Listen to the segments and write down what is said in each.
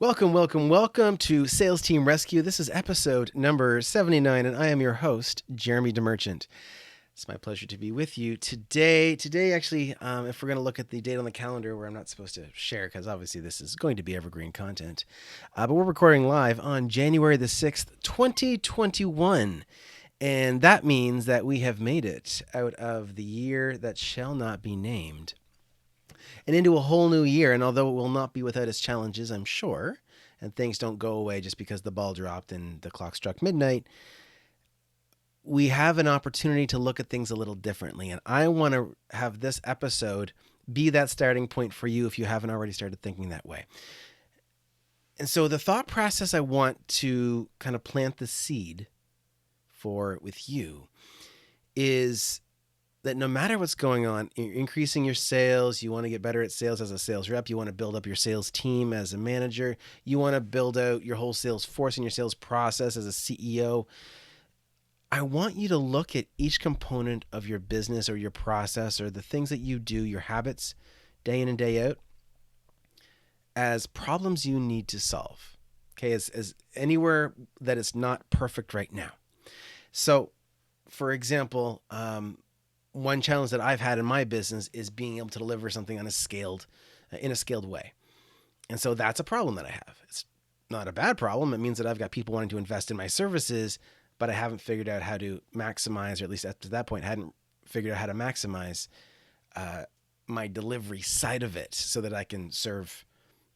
Welcome to Sales Team Rescue. This is episode number 79, and I am your host, Jeremy DeMerchant. It's my pleasure to be with you today. Actually, if we're going to look at the date on the calendar where I'm not supposed to share, because obviously this is going to be evergreen content, but we're recording live on January the 6th, 2021. And that means that we have made it out of the year that shall not be named and into a whole new year. And although it will not be without its challenges, I'm sure, and things don't go away just because the ball dropped and the clock struck midnight, we have an opportunity to look at things a little differently. And I want to have this episode be that starting point for you if you haven't already started thinking that way. And so the thought process I want to kind of plant the seed for with you is that no matter what's going on, you're increasing your sales, you want to get better at sales as a sales rep, you want to build up your sales team as a manager, you want to build out your whole sales force and your sales process as a CEO. I want you to look at each component of your business or your process or the things that you do, your habits, day in and day out, as problems you need to solve. Okay, as anywhere that is not perfect right now. So, for example, one challenge that I've had in my business is being able to deliver something in a scaled way. And so that's a problem that I have. It's not a bad problem. It means that I've got people wanting to invest in my services, but I haven't figured out how to maximize, or at least up to that point, hadn't figured out how to maximize my delivery side of it so that I can serve,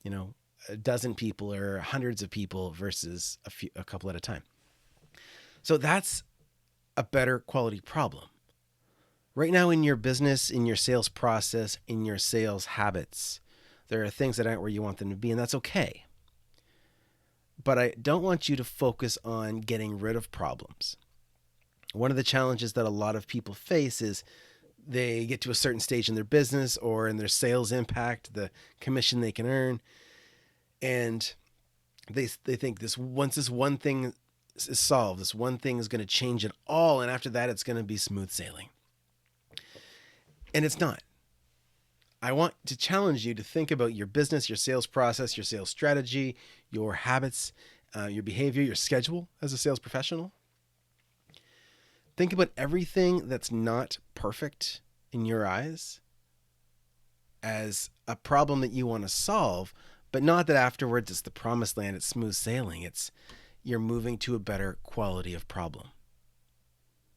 a dozen people or hundreds of people versus a couple at a time. So that's a better quality problem. Right now in your business, in your sales process, in your sales habits, there are things that aren't where you want them to be, and that's okay. But I don't want you to focus on getting rid of problems. One of the challenges that a lot of people face is they get to a certain stage in their business or in their sales impact, the commission they can earn, and they think once this one thing is solved, this one thing is going to change it all, and after that it's going to be smooth sailing. And it's not. I want to challenge you to think about your business, your sales process, your sales strategy, your habits, your behavior, your schedule as a sales professional. Think about everything that's not perfect in your eyes as a problem that you want to solve, but not that afterwards it's the promised land, it's smooth sailing. It's you're moving to a better quality of problem.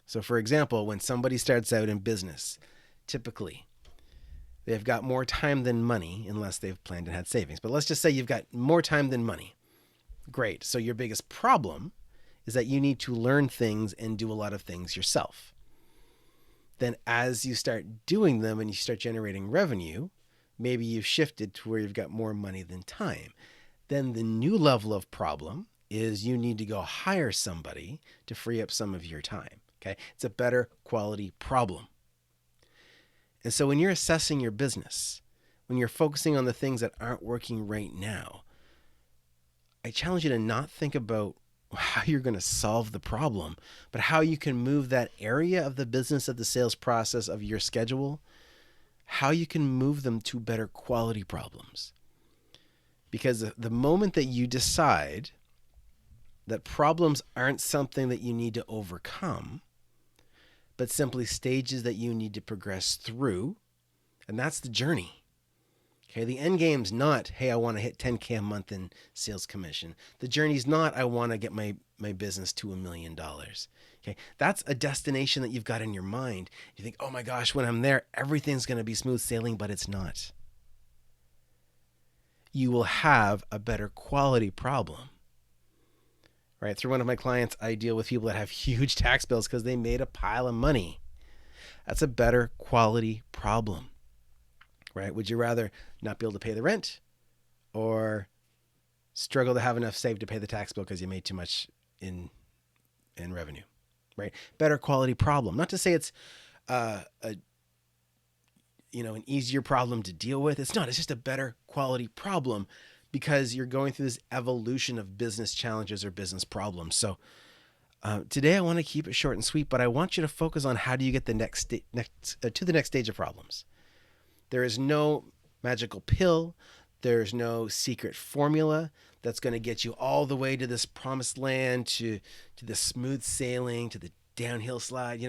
So for example, when somebody starts out in business, typically, they've got more time than money unless they've planned and had savings. But let's just say you've got more time than money. Great. So your biggest problem is that you need to learn things and do a lot of things yourself. Then as you start doing them and you start generating revenue, maybe you've shifted to where you've got more money than time. Then the new level of problem is you need to go hire somebody to free up some of your time. Okay. It's a better quality problem. And so when you're assessing your business, when you're focusing on the things that aren't working right now, I challenge you to not think about how you're going to solve the problem, but how you can move that area of the business, of the sales process, of your schedule, how you can move them to better quality problems. Because the moment that you decide that problems aren't something that you need to overcome, but simply stages that you need to progress through. And that's the journey. Okay, the end game's not, hey, I want to hit 10K a month in sales commission. The journey's not, I want to get my business to $1 million. Okay, that's a destination that you've got in your mind. You think, oh my gosh, when I'm there, everything's going to be smooth sailing, but it's not. You will have a better quality problem. Right, through one of my clients, I deal with people that have huge tax bills because they made a pile of money. That's a better quality problem, right? Would you rather not be able to pay the rent or struggle to have enough saved to pay the tax bill because you made too much in revenue, right? Better quality problem. Not to say it's an easier problem to deal with. It's not. It's just a better quality problem, because you're going through this evolution of business challenges or business problems. So today I want to keep it short and sweet, but I want you to focus on how do you get to the next stage of problems. There is no magical pill. There's no secret formula that's going to get you all the way to this promised land, to the smooth sailing, to the downhill slide.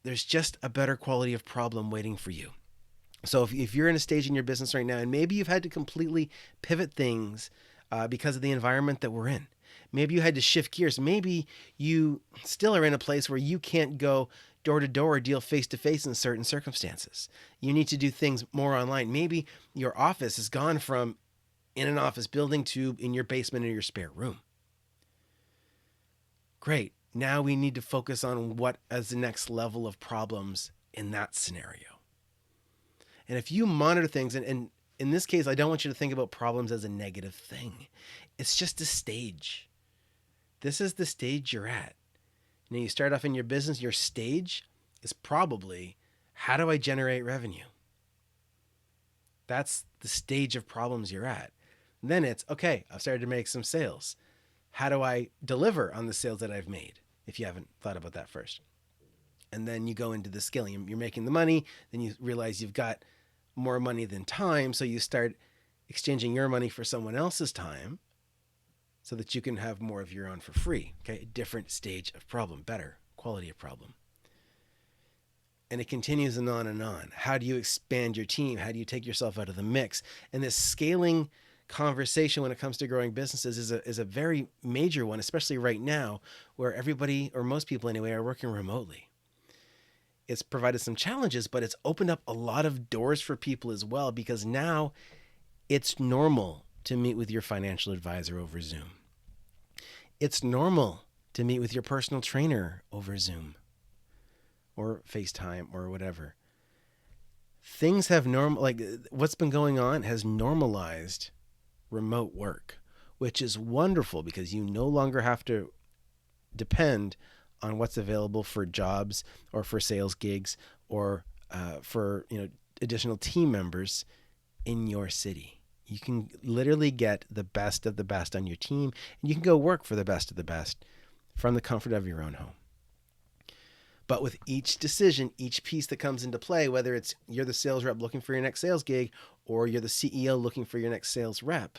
There's just a better quality of problem waiting for you. So if you're in a stage in your business right now, and maybe you've had to completely pivot things because of the environment that we're in, maybe you had to shift gears, maybe you still are in a place where you can't go door to door or deal face to face in certain circumstances. You need to do things more online. Maybe your office has gone from in an office building to in your basement or your spare room. Great. Now we need to focus on what is the next level of problems in that scenario. And if you monitor things, and in this case, I don't want you to think about problems as a negative thing. It's just a stage. This is the stage you're at. You start off in your business, your stage is probably, how do I generate revenue? That's the stage of problems you're at. And then it's, okay, I've started to make some sales. How do I deliver on the sales that I've made? If you haven't thought about that first. And then you go into the scaling. You're making the money, then you realize you've got more money than time, so you start exchanging your money for someone else's time so that you can have more of your own for free. Okay, a different stage of problem, better quality of problem. And it continues and on and on. How do you expand your team? How do you take yourself out of the mix? And this scaling conversation when it comes to growing businesses is a very major one, especially right now where everybody, or most people anyway, are working remotely. It's provided some challenges, but it's opened up a lot of doors for people as well, because now it's normal to meet with your financial advisor over Zoom. It's normal to meet with your personal trainer over Zoom or FaceTime or whatever. Things have what's been going on has normalized remote work, which is wonderful because you no longer have to depend on what's available for jobs or for sales gigs or for additional team members in your city. You can literally get the best of the best on your team, and you can go work for the best of the best from the comfort of your own home. But with each decision, each piece that comes into play, whether it's you're the sales rep looking for your next sales gig or you're the CEO looking for your next sales rep,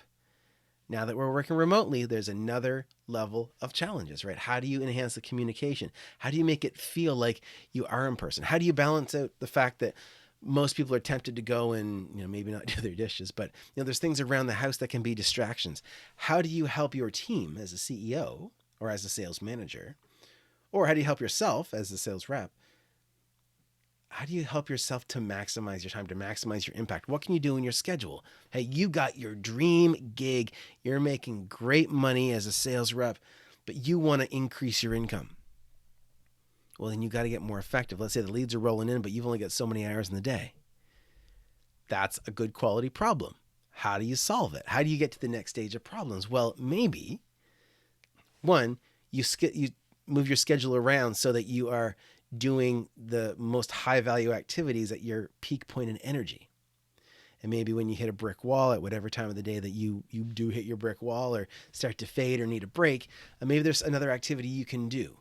now that we're working remotely, there's another level of challenges, right? How do you enhance the communication? How do you make it feel like you are in person? How do you balance out the fact that most people are tempted to go and, maybe not do their dishes, but, there's things around the house that can be distractions. How do you help your team as a CEO or as a sales manager? Or how do you help yourself as a sales rep? How do you help yourself to maximize your time, to maximize your impact? What can you do in your schedule? Hey, you got your dream gig. You're making great money as a sales rep, but you want to increase your income. Well, then you got to get more effective. Let's say the leads are rolling in, but you've only got so many hours in the day. That's a good quality problem. How do you solve it? How do you get to the next stage of problems? Well, maybe, one, you move your schedule around so that you are doing the most high value activities at your peak point in energy. And maybe when you hit a brick wall at whatever time of the day that you do hit your brick wall or start to fade or need a break, maybe there's another activity you can do.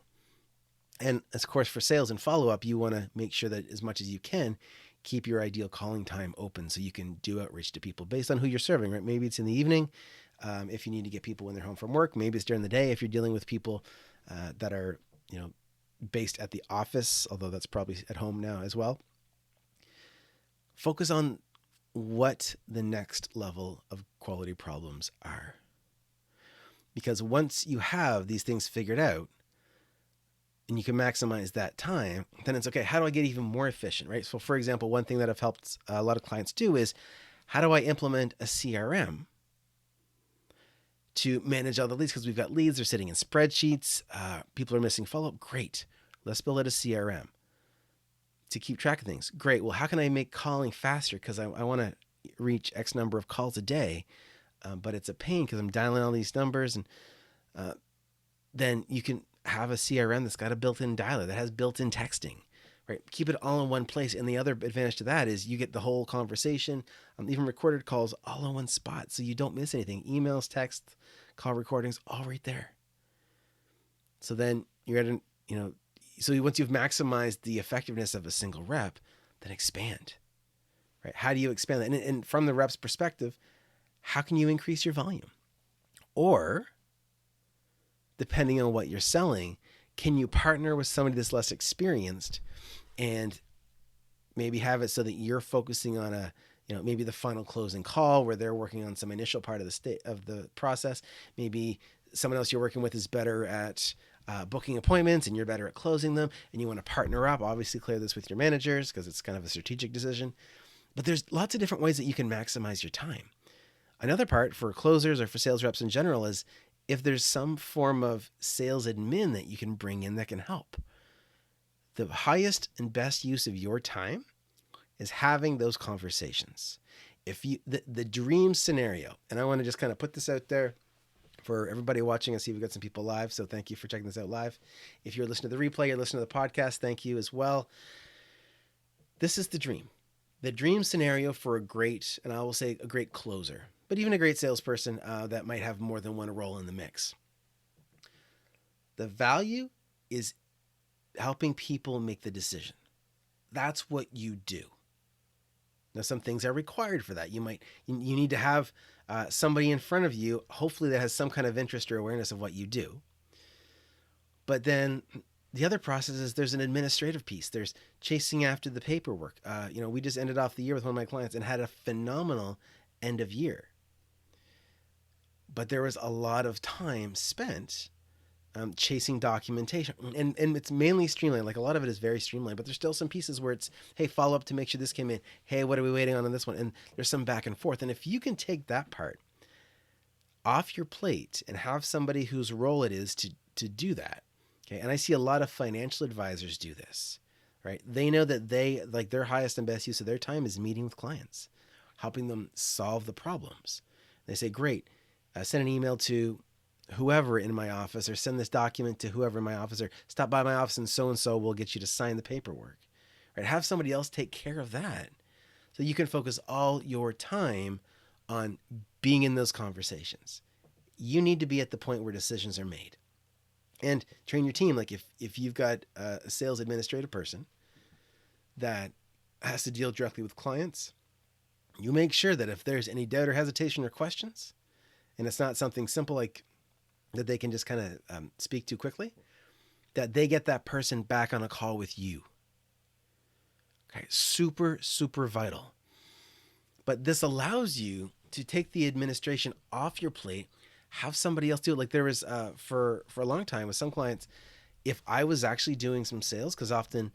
And of course, for sales and follow-up, you want to make sure that as much as you can, keep your ideal calling time open so you can do outreach to people based on who you're serving, right? Maybe it's in the evening if you need to get people when they're home from work. Maybe it's during the day if you're dealing with people that are, based at the office, although that's probably at home now as well. Focus on what the next level of quality problems are. Because once you have these things figured out and you can maximize that time, then it's okay, how do I get even more efficient, right? So for example, one thing that I've helped a lot of clients do is, how do I implement a CRM to manage all the leads? Because we've got leads, they're sitting in spreadsheets, people are missing follow-up. Great. Let's build out a CRM to keep track of things. Great. Well, how can I make calling faster? Because I want to reach X number of calls a day, but it's a pain because I'm dialing all these numbers. And then you can have a CRM that's got a built-in dialer, that has built-in texting, right? Keep it all in one place. And the other advantage to that is you get the whole conversation, even recorded calls, all in one spot. So you don't miss anything. Emails, texts, call recordings, all right there. So then you're at so once you've maximized the effectiveness of a single rep, then expand. right? How do you expand that? And from the rep's perspective, how can you increase your volume? Or, depending on what you're selling, can you partner with somebody that's less experienced and maybe have it so that you're focusing on maybe the final closing call where they're working on some initial part of the process. Maybe someone else you're working with is better at booking appointments and you're better at closing them, and you want to partner up. Obviously, clear this with your managers because it's kind of a strategic decision. But there's lots of different ways that you can maximize your time. Another part for closers or for sales reps in general is if there's some form of sales admin that you can bring in that can help. The highest and best use of your time is having those conversations. If you the dream scenario, and I want to just kind of put this out there for everybody watching. I see we've got some people live, so thank you for checking this out live. If you're listening to the replay, you're listening to the podcast, thank you as well. This is the dream. The dream scenario for a great, and I will say a great closer, but even a great salesperson that might have more than one role in the mix. The value is helping people make the decision. That's what you do. Now, some things are required for that. You need to have somebody in front of you, hopefully that has some kind of interest or awareness of what you do. But then the other process is there's an administrative piece. There's chasing after the paperwork. We just ended off the year with one of my clients and had a phenomenal end of year. But there was a lot of time spent chasing documentation, and it's mainly streamlined. Like a lot of it is very streamlined, but there's still some pieces where it's, hey, follow up to make sure this came in. Hey, what are we waiting on this one? And there's some back and forth. And if you can take that part off your plate and have somebody whose role it is to do that, okay. And I see a lot of financial advisors do this, right? They know that their highest and best use of their time is meeting with clients, helping them solve the problems. They say, great, send an email to whoever in my office, or send this document to whoever in my office, or stop by my office and so will get you to sign the paperwork, right? Have somebody else take care of that so you can focus all your time on being in those conversations. You need to be at the point where decisions are made, and train your team. Like if you've got a sales administrative person that has to deal directly with clients, you make sure that if there's any doubt or hesitation or questions, and it's not something simple like that they can just kind of speak to quickly, that they get that person back on a call with you. Okay, super, super vital. But this allows you to take the administration off your plate, have somebody else do it. Like there was, for a long time with some clients, if I was actually doing some sales, because often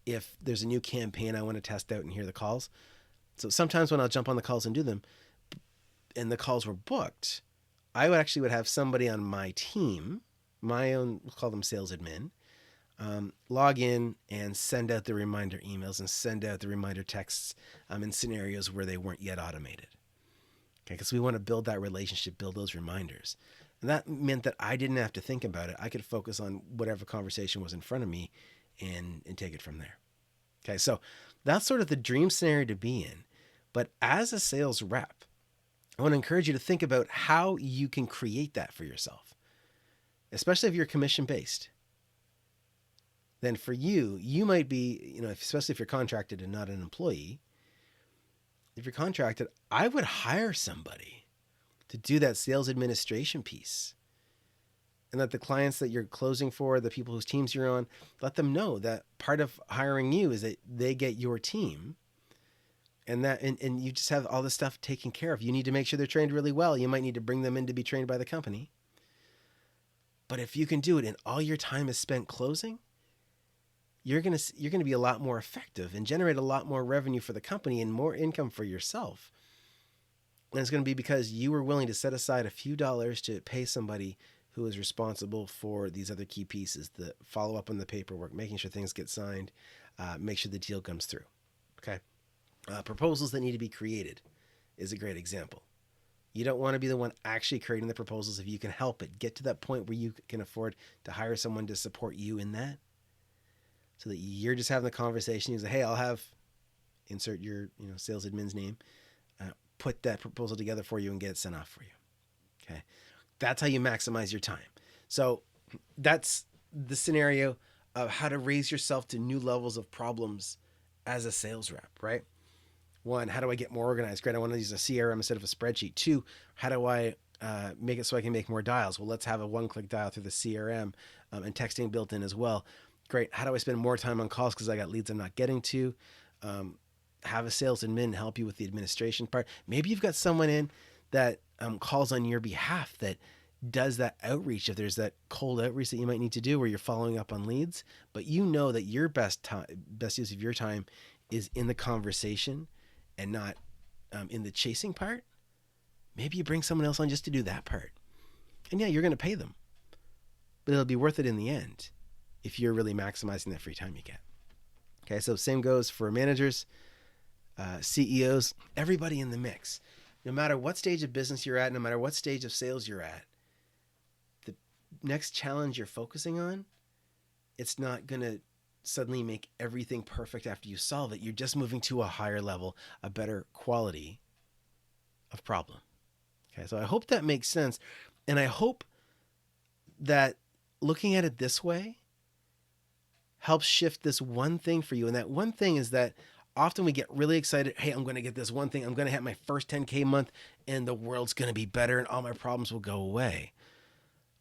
if there's a new campaign I want to test out and hear the calls. So sometimes when I'll jump on the calls and do them, and the calls were booked, I would have somebody on my team, my own, we'll call them sales admin, log in and send out the reminder emails and send out the reminder texts in scenarios where they weren't yet automated. Okay, because we want to build that relationship, build those reminders. And that meant that I didn't have to think about it. I could focus on whatever conversation was in front of me and take it from there. Okay, so that's sort of the dream scenario to be in. But as a sales rep, I want to encourage you to think about how you can create that for yourself, especially if you're commission-based. Then for you might be, especially if you're contracted and not an employee, if you're contracted, I would hire somebody to do that sales administration piece. And let the clients that you're closing for, the people whose teams you're on, let them know that part of hiring you is that they get your team. And you just have all this stuff taken care of. You need to make sure they're trained really well. You might need to bring them in to be trained by the company. But if you can do it and all your time is spent closing, you're going to be a lot more effective and generate a lot more revenue for the company and more income for yourself. And it's going to be because you were willing to set aside a few dollars to pay somebody who is responsible for these other key pieces, the follow up on the paperwork, making sure things get signed, make sure the deal comes through. Okay. Proposals that need to be created is a great example. You don't want to be the one actually creating the proposals if you can help it. Get to that point where you can afford to hire someone to support you in that, so that you're just having the conversation. You say, hey, I'll have, insert your sales admin's name, put that proposal together for you and get it sent off for you. Okay, that's how you maximize your time. So that's the scenario of how to raise yourself to new levels of problems as a sales rep, right? One, how do I get more organized? Great, I want to use a CRM instead of a spreadsheet. Two, how do I make it so I can make more dials? Well, let's have a one-click dial through the CRM and texting built in as well. Great, how do I spend more time on calls because I got leads I'm not getting to? Have a sales admin help you with the administration part. Maybe you've got someone in that calls on your behalf that does that outreach. If there's that cold outreach that you might need to do where you're following up on leads, but you know that your best use of your time is in the conversation and not in the chasing part. Maybe you bring someone else on just to do that part. And yeah, you're going to pay them, but it'll be worth it in the end if you're really maximizing that free time you get. Okay, so same goes for managers, CEOs, everybody in the mix. No matter what stage of business you're at, no matter what stage of sales you're at, the next challenge you're focusing on, it's not going to suddenly make everything perfect after you solve it. You're just moving to a higher level, a better quality of problem. Okay, so I hope that makes sense. And I hope that looking at it this way helps shift this one thing for you. And that one thing is that often we get really excited. Hey, I'm going to get this one thing. I'm going to have my first 10K month and the world's going to be better and all my problems will go away.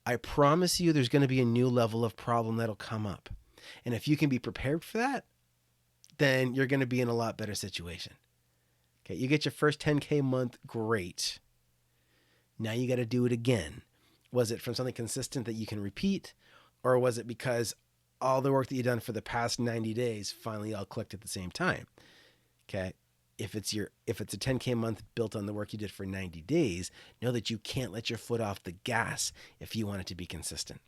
I promise you there's going to be a new level of problem that'll come up. And if you can be prepared for that, then you're going to be in a lot better situation. Okay, you get your first 10K month, great. Now you got to do it again. Was it from something consistent that you can repeat? Or was it because all the work that you've done for the past 90 days finally all clicked at the same time? Okay, if it's a 10K month built on the work you did for 90 days, know that you can't let your foot off the gas if you want it to be consistent.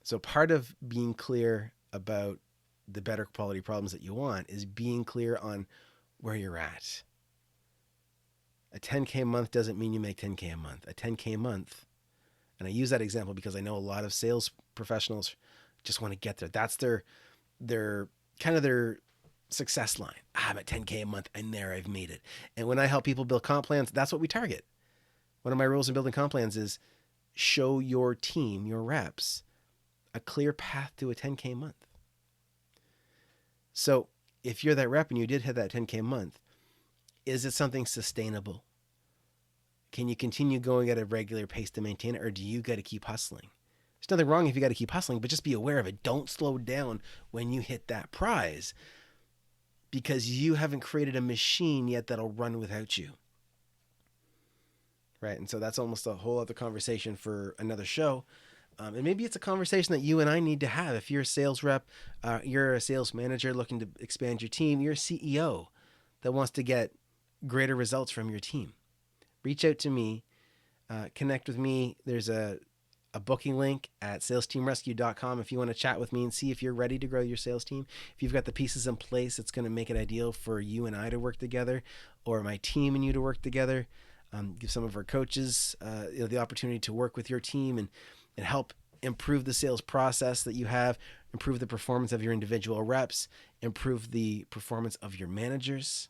So part of being clear about the better quality problems that you want is being clear on where you're at. A 10K month doesn't mean you make 10K a month. A 10K month, and I use that example because I know a lot of sales professionals just want to get there. That's their kind of their success line. I'm at 10K a month. I'm there. I've made it. And when I help people build comp plans, that's what we target. One of my rules in building comp plans is show your team, your reps, a clear path to a 10K month. So if you're that rep and you did hit that 10K month, is it something sustainable? Can you continue going at a regular pace to maintain it, or do you got to keep hustling? There's nothing wrong if you got to keep hustling, but just be aware of it. Don't slow down when you hit that prize because you haven't created a machine yet that'll run without you. Right? And so that's almost a whole other conversation for another show. And maybe it's a conversation that you and I need to have. If you're a sales rep, you're a sales manager looking to expand your team, you're a CEO that wants to get greater results from your team. Reach out to me, connect with me. There's a booking link at salesteamrescue.com if you want to chat with me and see if you're ready to grow your sales team. If you've got the pieces in place, it's going to make it ideal for you and I to work together, or my team and you to work together. Give some of our coaches the opportunity to work with your team and help improve the sales process that you have, improve the performance of your individual reps, improve the performance of your managers.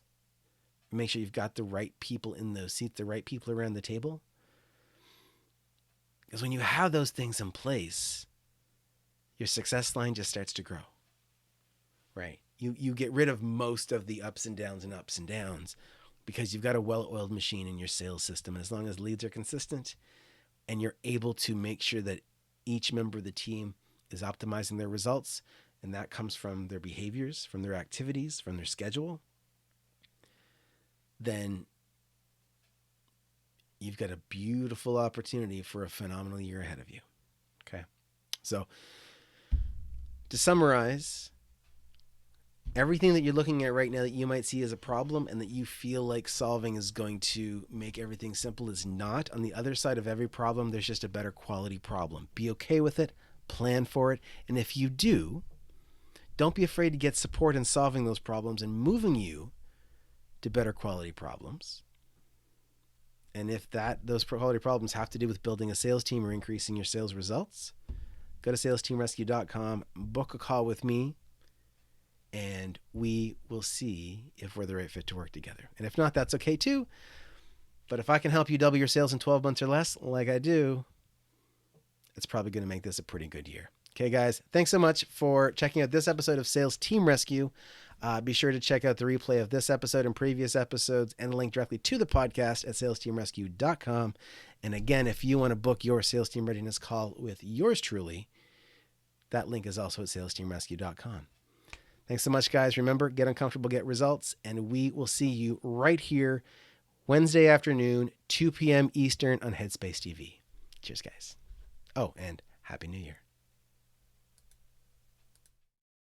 Make sure you've got the right people in those seats, the right people around the table. Because when you have those things in place, your success line just starts to grow, right? You get rid of most of the ups and downs because you've got a well-oiled machine in your sales system. And as long as leads are consistent and you're able to make sure that each member of the team is optimizing their results, and that comes from their behaviors, from their activities, from their schedule, then you've got a beautiful opportunity for a phenomenal year ahead of you. Okay. So to summarize, everything that you're looking at right now that you might see as a problem and that you feel like solving is going to make everything simple is not. On the other side of every problem, there's just a better quality problem. Be okay with it, plan for it. And if you do, don't be afraid to get support in solving those problems and moving you to better quality problems. And if those quality problems have to do with building a sales team or increasing your sales results, go to salesteamrescue.com, book a call with me, and we will see if we're the right fit to work together. And if not, that's okay too. But if I can help you double your sales in 12 months or less, like I do, it's probably going to make this a pretty good year. Okay, guys, thanks so much for checking out this episode of Sales Team Rescue. Be sure to check out the replay of this episode and previous episodes and link directly to the podcast at salesteamrescue.com. And again, if you want to book your sales team readiness call with yours truly, that link is also at salesteamrescue.com. Thanks so much, guys. Remember, get uncomfortable, get results, and we will see you right here Wednesday afternoon, 2 p.m. Eastern on Headspace TV. Cheers, guys. Oh, and Happy New Year.